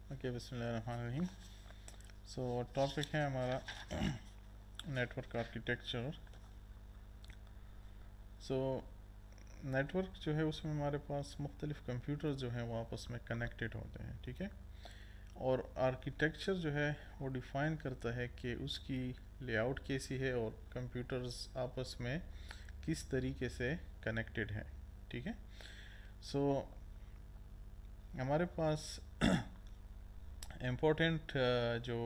Okay, बिस्मिल्लाहिर्रहमानिर्रहीम। सो topic है हमारा नेटवर्क आर्किटेक्चर। सो नेटवर्क जो है उसमें हमारे पास मुख्तलिफ़ कंप्यूटर जो हैं वो आपस में कनेक्टेड होते हैं, ठीक है। और आर्किटेक्चर जो है वो डिफ़ाइन करता है कि उसकी लेआउट कैसी है और कंप्यूटर्स आपस में किस तरीके से कनेक्टेड हैं, ठीक है। सो हमारे पास इम्पोर्टेंट जो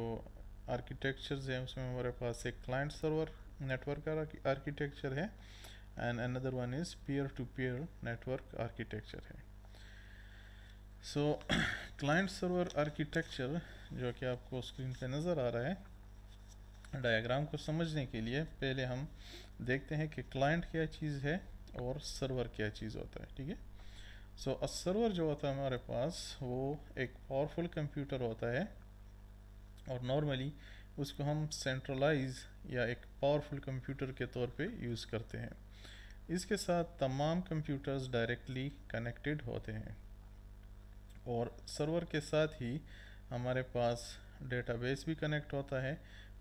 आर्किटेक्चर्स हैं उसमें हमारे पास एक क्लाइंट सर्वर नेटवर्क आर्किटेक्चर है and another one is peer to peer network architecture है। सो क्लाइंट सर्वर आर्किटेक्चर जो कि आपको स्क्रीन पे नज़र आ रहा है, डायग्राम को समझने के लिए पहले हम देखते हैं कि क्लाइंट क्या चीज़ है और सर्वर क्या चीज़ होता है, ठीक है। सो सर्वर जो होता है हमारे पास वो एक पावरफुल कंप्यूटर होता है और नॉर्मली उसको हम सेंट्रलाइज या एक पावरफुल कंप्यूटर के तौर पे यूज़ करते हैं। इसके साथ तमाम कंप्यूटर्स डायरेक्टली कनेक्टेड होते हैं और सर्वर के साथ ही हमारे पास डेटाबेस भी कनेक्ट होता है।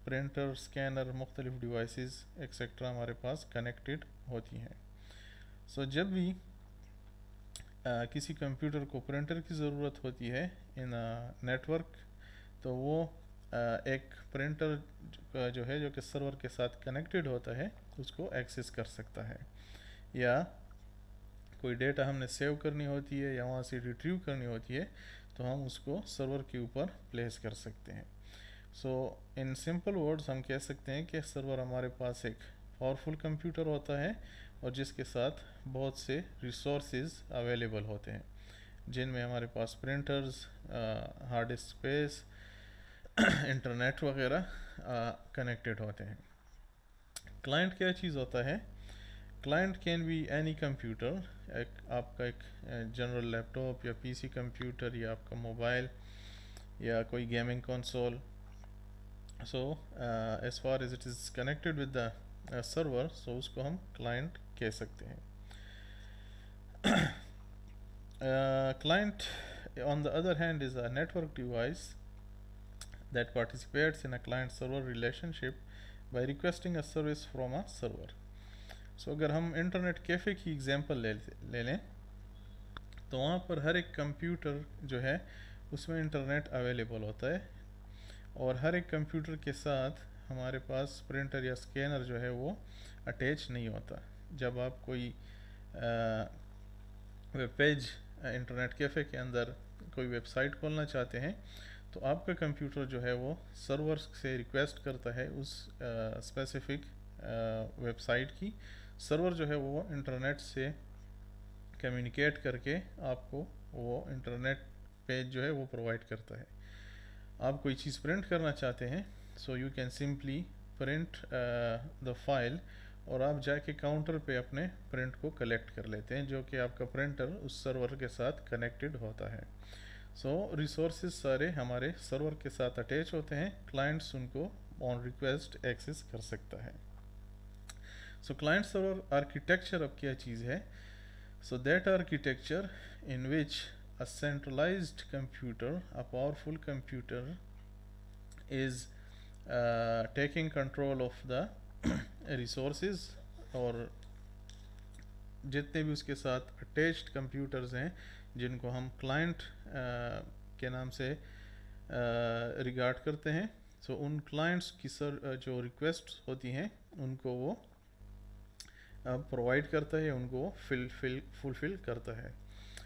प्रिंटर, स्कैनर, मुख्तलिफ डिवाइसेस एक्सेट्रा हमारे पास कनेक्टेड होती हैं। सो जब भी किसी कंप्यूटर को प्रिंटर की ज़रूरत होती है इन नेटवर्क, तो वो एक प्रिंटर जो है जो कि सर्वर के साथ कनेक्टेड होता है उसको एक्सेस कर सकता है, या कोई डेटा हमने सेव करनी होती है या वहाँ से रिट्रीव करनी होती है तो हम उसको सर्वर के ऊपर प्लेस कर सकते हैं। सो इन सिंपल वर्ड्स हम कह सकते हैं कि सर्वर हमारे पास एक पावरफुल कंप्यूटर होता है और जिसके साथ बहुत से रिसोर्सेज अवेलेबल होते हैं, जिनमें हमारे पास printers, hard disk space, internet वगैरह कनेक्टेड होते हैं। क्लाइंट क्या चीज़ होता है? Client can be any computer, आपका एक जनरल लैपटॉप या पीसी कंप्यूटर या आपका मोबाइल या कोई gaming console. So as far as it is connected with the server, so उसको हम क्लाइंट कह सकते हैं। Client on the other hand is a network device that participates in a client server relationship by requesting a service from a server. So अगर हम internet cafe की example ले लें तो वहाँ पर हर एक कंप्यूटर जो है उसमें इंटरनेट अवेलेबल होता है और हर एक कंप्यूटर के साथ हमारे पास प्रिंटर या स्कैनर जो है वो अटैच नहीं होता। जब आप कोई वेब पेज इंटरनेट कैफ़े के अंदर कोई वेबसाइट खोलना चाहते हैं तो आपका कंप्यूटर जो है वो सर्वर से रिक्वेस्ट करता है उस स्पेसिफिक वेबसाइट की। सर्वर जो है वो इंटरनेट से कम्युनिकेट करके आपको वो इंटरनेट पेज जो है वो प्रोवाइड करता है। आप कोई चीज़ प्रिंट करना चाहते हैं, so you can simply print the file और आप जाके काउंटर पे अपने प्रिंट को कलेक्ट कर लेते हैं, जो कि आपका प्रिंटर उस सर्वर के साथ कनेक्टेड होता है। सो रिसोर्सेज सारे हमारे सर्वर के साथ अटैच होते हैं, क्लाइंट्स उनको ऑन रिक्वेस्ट एक्सेस कर सकता है। सो क्लाइंट सर्वर आर्किटेक्चर अब क्या चीज़ है? So that architecture in which a centralized computer, a powerful computer, is taking control of the resources, और जितने भी उसके साथ अटैच्ड कंप्यूटर्स हैं जिनको हम क्लाइंट के नाम से रिगार्ड करते हैं, सो उन क्लाइंट्स की जो रिक्वेस्ट होती हैं उनको वो प्रोवाइड करता है, उनको फुलफिल करता है।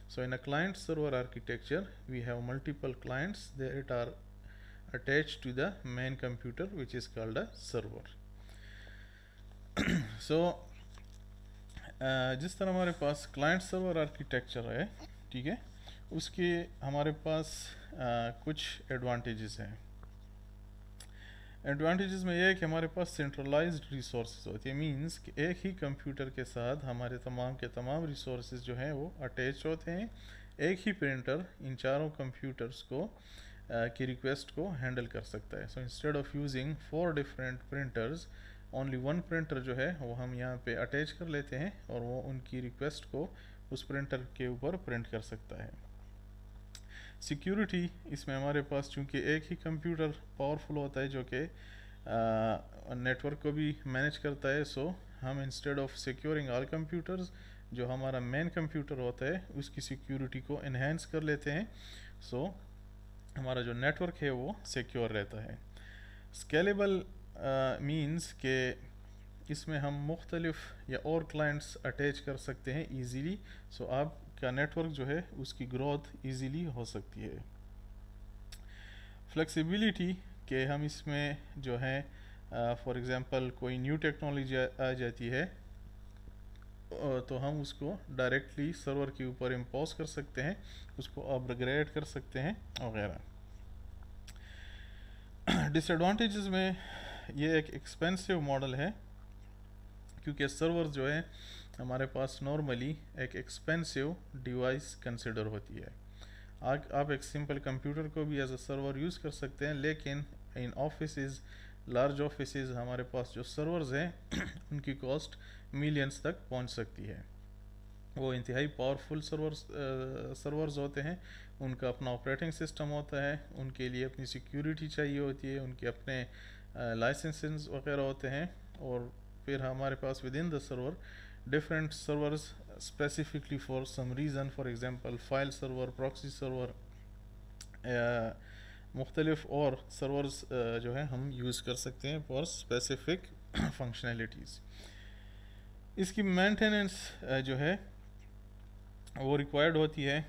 So in a client server architecture we have multiple clients that are attached to the main computer which is called a server. So जिस तरह हमारे पास क्लाइंट सर्वर आर्किटेक्चर है, ठीक है, उसके हमारे पास कुछ एडवांटेजेस हैं। एडवांटेजेस में यह है कि हमारे पास सेंट्रलाइज्ड रिसोर्सेज होती है, मींस कि एक ही कंप्यूटर के साथ हमारे तमाम के तमाम रिसोर्सेज जो हैं वो अटैच होते हैं। एक ही प्रिंटर इन चारों कंप्यूटर्स को की रिक्वेस्ट को हैंडल कर सकता है। So instead of using 4 different printers, only one printer जो है वो हम यहाँ पे अटैच कर लेते हैं और वो उनकी रिक्वेस्ट को उस प्रिंटर के ऊपर प्रिंट कर सकता है। सिक्योरिटी, इसमें हमारे पास चूँकि एक ही कंप्यूटर पावरफुल होता है जो कि नेटवर्क को भी मैनेज करता है, सो हम instead of securing all computers, जो हमारा मेन कंप्यूटर होता है उसकी सिक्योरिटी को इन्हेंस कर लेते हैं, सो हमारा जो नेटवर्क है वो सिक्योर रहता है। स्केलेबल मीन्स के इसमें हम मुख्तलिफ या और क्लाइंट्स अटैच कर सकते हैं ईज़िली, सो आपका नेटवर्क जो है उसकी ग्रोथ ईज़िली हो सकती है। फ्लेक्सिबिलिटी के हम इसमें जो है फॉर एग्ज़ाम्पल कोई न्यू टेक्नोलॉजी आ जाती है तो हम उसको डायरेक्टली सर्वर के ऊपर इम्पोज कर सकते हैं, उसको अपग्रेड कर सकते हैं वगैरह। डिसएडवांटेजेस में ये एक एक्सपेंसिव मॉडल है, क्योंकि सर्वर जो है हमारे पास नॉर्मली एक एक्सपेंसिव डिवाइस कंसिडर होती है। आप एक सिंपल कंप्यूटर को भी एज अ सर्वर यूज़ कर सकते हैं, लेकिन इन ऑफिसेज, लार्ज ऑफिसेज हमारे पास जो सर्वर्स हैं उनकी कॉस्ट मिलियंस तक पहुंच सकती है। वो इंतहाई पावरफुल सर्वर्स होते हैं, उनका अपना ऑपरेटिंग सिस्टम होता है, उनके लिए अपनी सिक्योरिटी चाहिए होती है, उनके अपने लाइसेंसेस वगैरह होते हैं, और फिर हमारे पास within the server different servers specifically for some reason, for example file server, proxy server, मुख्तलिफ और सर्वर्स जो है हम यूज़ कर सकते हैं फॉर स्पेसिफिक फंक्शनैलिटीज़। इसकी मेंटेनेंस जो है वो रिक्वायर्ड होती है,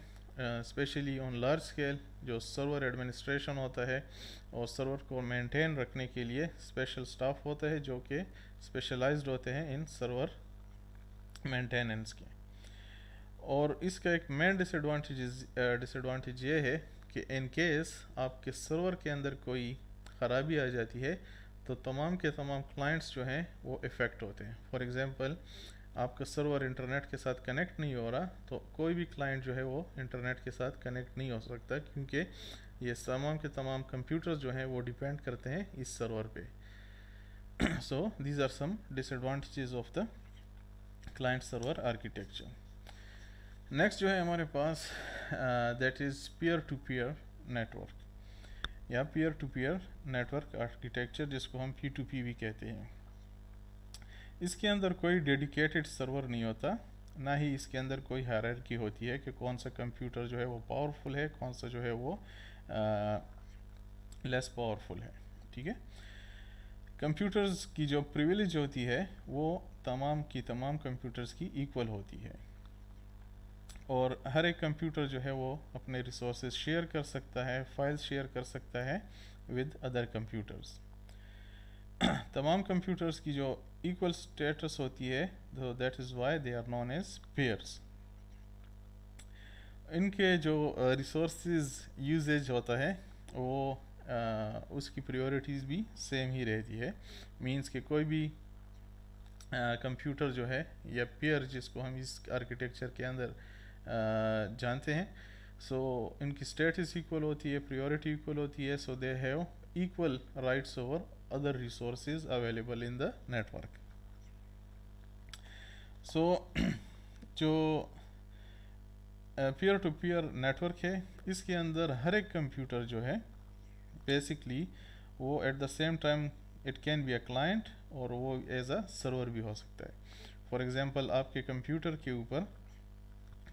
स्पेशली ऑन लार्ज स्केल। जो सर्वर एडमिनिस्ट्रेशन होता है और सर्वर को मेंटेन रखने के लिए स्पेशल स्टाफ होता है जो कि स्पेशलाइज्ड होते हैं इन सर्वर मेंटेनेंस के। और इसका एक मेन डिसएडवांटेज ये है कि इन केस आपके सर्वर के अंदर कोई ख़राबी आ जाती है तो तमाम के तमाम क्लाइंट्स जो हैं वो इफ़ेक्ट होते हैं। फॉर एग्ज़ाम्पल आपका सर्वर इंटरनेट के साथ कनेक्ट नहीं हो रहा तो कोई भी क्लाइंट जो है वो इंटरनेट के साथ कनेक्ट नहीं हो सकता, क्योंकि ये तमाम के तमाम कंप्यूटर्स जो हैं वो डिपेंड करते हैं इस सर्वर पे। So these are some disadvantages of the client server architecture. Next जो है हमारे पास that is peer to peer network या peer to peer network architecture, जिसको हम P2P भी कहते हैं। इसके अंदर कोई डेडिकेटेड सर्वर नहीं होता, ना ही इसके अंदर कोई हायरार्की होती है कि कौन सा कंप्यूटर जो है वो पावरफुल है, कौन सा जो है वो लेस पावरफुल है। ठीक है, कंप्यूटर्स की जो प्रिविलेज होती है वो तमाम की तमाम कंप्यूटर्स की इक्वल होती है, और हर एक कंप्यूटर जो है वो अपने रिसोर्सेज शेयर कर सकता है, फाइल्स शेयर कर सकता है विद अदर कंप्यूटर्स। तमाम कंप्यूटर्स की जो इक्वल स्टेटस होती है, तो that is why they are known as peers. इनके जो रिसोर्सेज यूजेज होता है वो उसकी प्रायोरिटीज़ भी सेम ही रहती है। मींस कि कोई भी कंप्यूटर जो है या पेयर जिसको हम इस आर्किटेक्चर के अंदर जानते हैं, सो इनकी स्टेटस इक्वल होती है, प्रायोरिटी इक्वल होती है, so they have equal rights over other resources available in the network. So जो peer to peer नेटवर्क है इसके अंदर हर एक कंप्यूटर जो है बेसिकली वो at the same time it can be a client और वो एज अ सर्वर भी हो सकता है। फॉर एग्जांपल आपके कंप्यूटर के ऊपर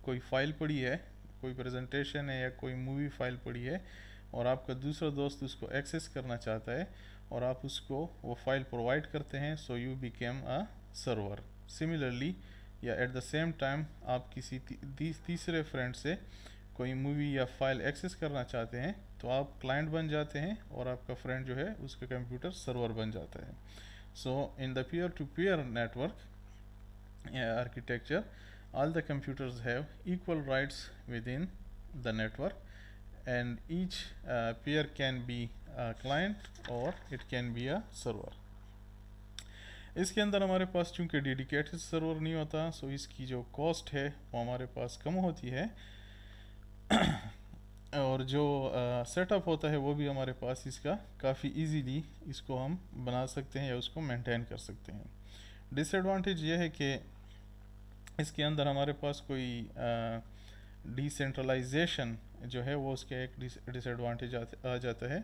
कोई फाइल पड़ी है, कोई प्रेजेंटेशन है या कोई मूवी फाइल पड़ी है, और आपका दूसरा दोस्त उसको एक्सेस करना चाहता है और आप उसको वो फाइल प्रोवाइड करते हैं, so you became a server. Similarly या एट द सेम टाइम आप किसी तीसरे फ्रेंड से कोई मूवी या फाइल एक्सेस करना चाहते हैं तो आप क्लाइंट बन जाते हैं और आपका फ्रेंड जो है उसका कंप्यूटर सर्वर बन जाता है। So in the peer to peer network architecture all the computers have equal rights within the network, and each peer can be a client or it can be a server. इसके अंदर हमारे पास चूँकि dedicated server नहीं होता, सो इसकी जो cost है वो हमारे पास कम होती है और जो सेटअप होता है वो भी हमारे पास इसका काफ़ी इजीली इसको हम बना सकते हैं या उसको मेंटेन कर सकते हैं। डिसएडवांटेज ये है कि इसके अंदर हमारे पास कोई डिसेंट्रलाइजेशन जो है वो उसके एक डिसएडवांटेज आ जाता है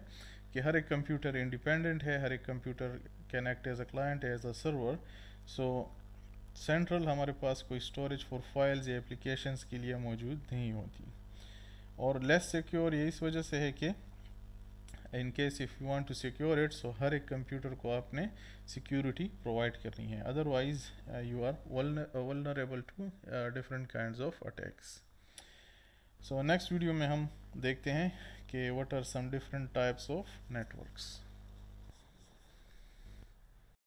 कि हर एक कंप्यूटर इंडिपेंडेंट है, हर एक computer can act as a client, as a server. So central हमारे पास कोई स्टोरेज फॉर फाइल्स या एप्लीकेशंस के लिए मौजूद नहीं होती। और लेस सिक्योर ये इस वजह से है कि in case if you want to secure it, so हर एक कंप्यूटर को आपने सिक्योरिटी प्रोवाइड करनी है, otherwise you are vulnerable to different kinds of attacks. So next video में हम देखते हैं कि what are some different types of networks.